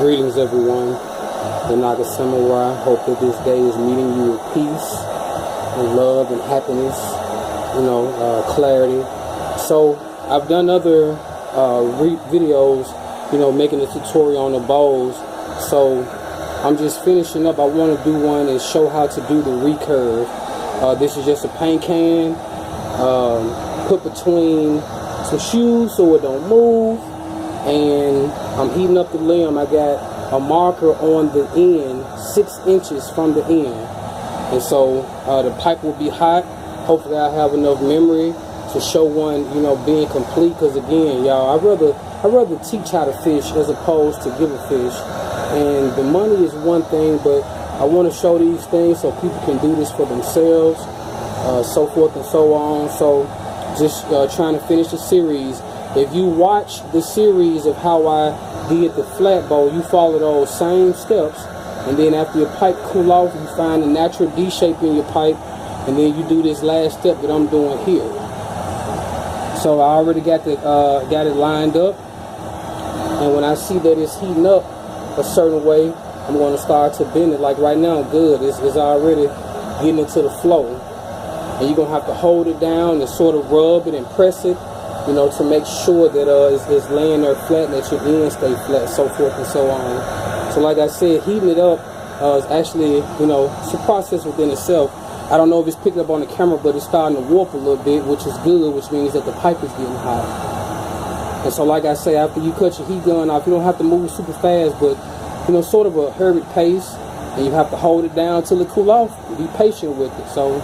Greetings, everyone. The Naga Samurai. Hope that this day is meeting you with peace and love and happiness, clarity. So I've done other videos, making a tutorial on the bows. So I'm just finishing up. I want to do one and show how to do the recurve. This is just a paint can put between some shoes so it don't move, and I'm heating up the limb. I got a marker on the end, 6 inches from the end, and so the pipe will be hot. Hopefully I have enough memory to show one, being complete, because again, y'all, I'd rather teach how to fish as opposed to give a fish. And the money is one thing, but I want to show these things so people can do this for themselves, so forth and so on. So just trying to finish the series. If you watch the series of how I did the Flatbow, you follow those same steps, and then after your pipe cool off, you find a natural D shape in your pipe, and then you do this last step that I'm doing here. So I already got it lined up, and when I see that it's heating up a certain way, I'm going to start to bend it. Like right now, good. It's already getting into the flow. And you're going to have to hold it down and sort of rub it and press it, to make sure that it's laying there flat and that your ends stay flat, so forth and so on. So like I said, heating it up is actually, it's a process within itself. I don't know if it's picking up on the camera, but it's starting to warp a little bit, which is good, which means that the pipe is getting hot. And so like I say, after you cut your heat gun off, you don't have to move super fast, but sort of a hurried pace, and you have to hold it down till it cool off. Be patient with it. So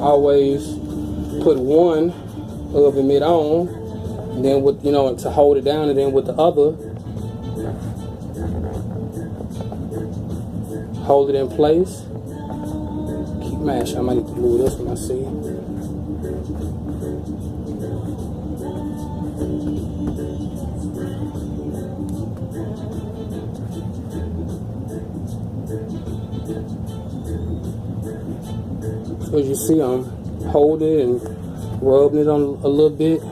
always put one of them on, and then with to hold it down, and then with the other hold it in place. Keep mashing. I might need to move this one. I see. So as you see, I'm holding it and rubbing it on a little bit.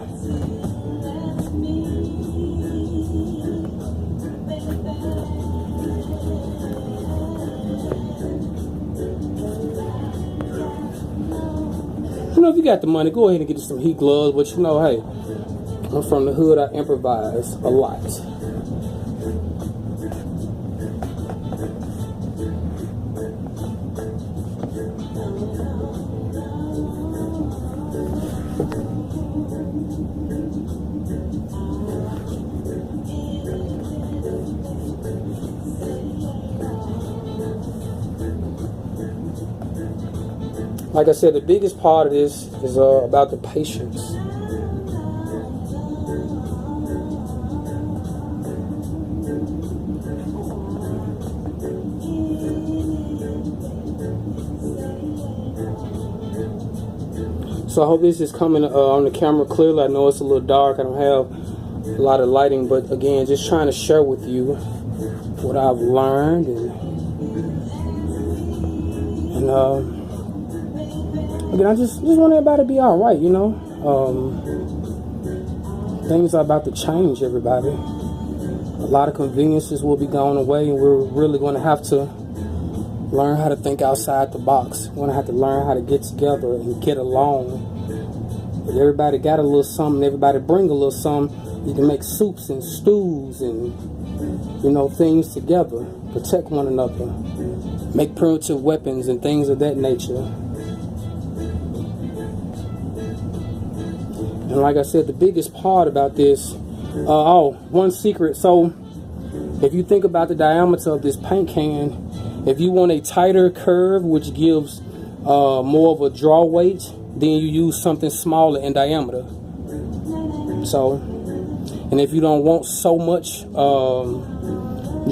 If you got the money, go ahead and get you some heat gloves. But hey, I'm from the hood. I improvise a lot. Like I said, the biggest part of this is about the patience. So I hope this is coming on the camera clearly. I know it's a little dark. I don't have a lot of lighting, but again, just trying to share with you what I've learned, and again, I just want everybody to be all right, Things are about to change, everybody. A lot of conveniences will be going away, and we're really going to have to learn how to think outside the box. We're going to have to learn how to get together and get along. If everybody got a little something, everybody bring a little something, you can make soups and stews and, things together. Protect one another. Make primitive weapons and things of that nature. And like I said, the biggest part about this, one secret. So if you think about the diameter of this paint can, if you want a tighter curve, which gives more of a draw weight, then you use something smaller in diameter. So, and if you don't want so much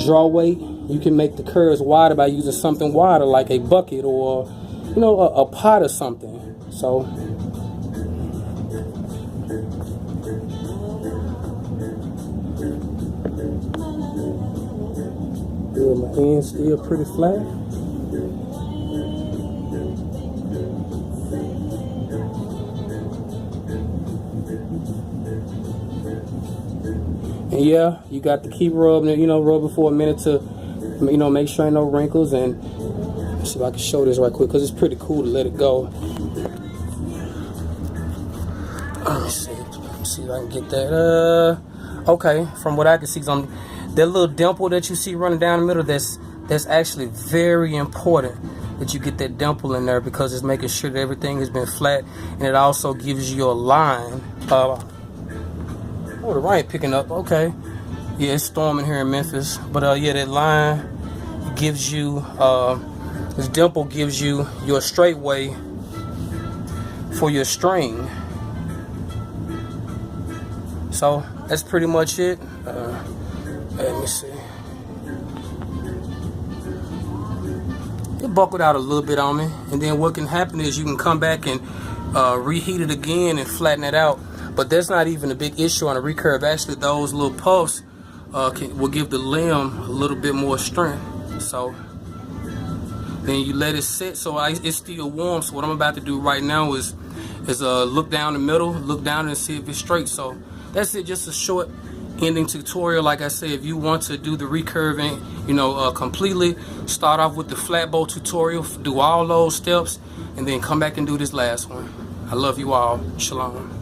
draw weight, you can make the curves wider by using something wider, like a bucket or, a pot or something. So, my end's still pretty flat. And yeah, you got to keep rubbing it, rub it for a minute to, make sure ain't no wrinkles. And let's see if I can show this right quick, because it's pretty cool to let it go. Let me see if I can get that. Okay, from what I can see, that little dimple that you see running down the middle, that's actually very important that you get that dimple in there, because it's making sure that everything has been flat, and it also gives you a line. Oh, the rain picking up. Okay, yeah, it's storming here in Memphis, but yeah, that line gives you this dimple gives you your straight way for your string. So that's pretty much it. Let me see. It buckled out a little bit on me, and then what can happen is you can come back and reheat it again and flatten it out. But that's not even a big issue on a recurve. Actually, those little puffs will give the limb a little bit more strength. So then you let it sit so it's still warm. So what I'm about to do right now is look down the middle, look down and see if it's straight. So that's it, just a short ending tutorial. Like I said, if you want to do the recurving, completely, start off with the Flatbow tutorial, do all those steps, and then come back and do this last one. I love you all. Shalom.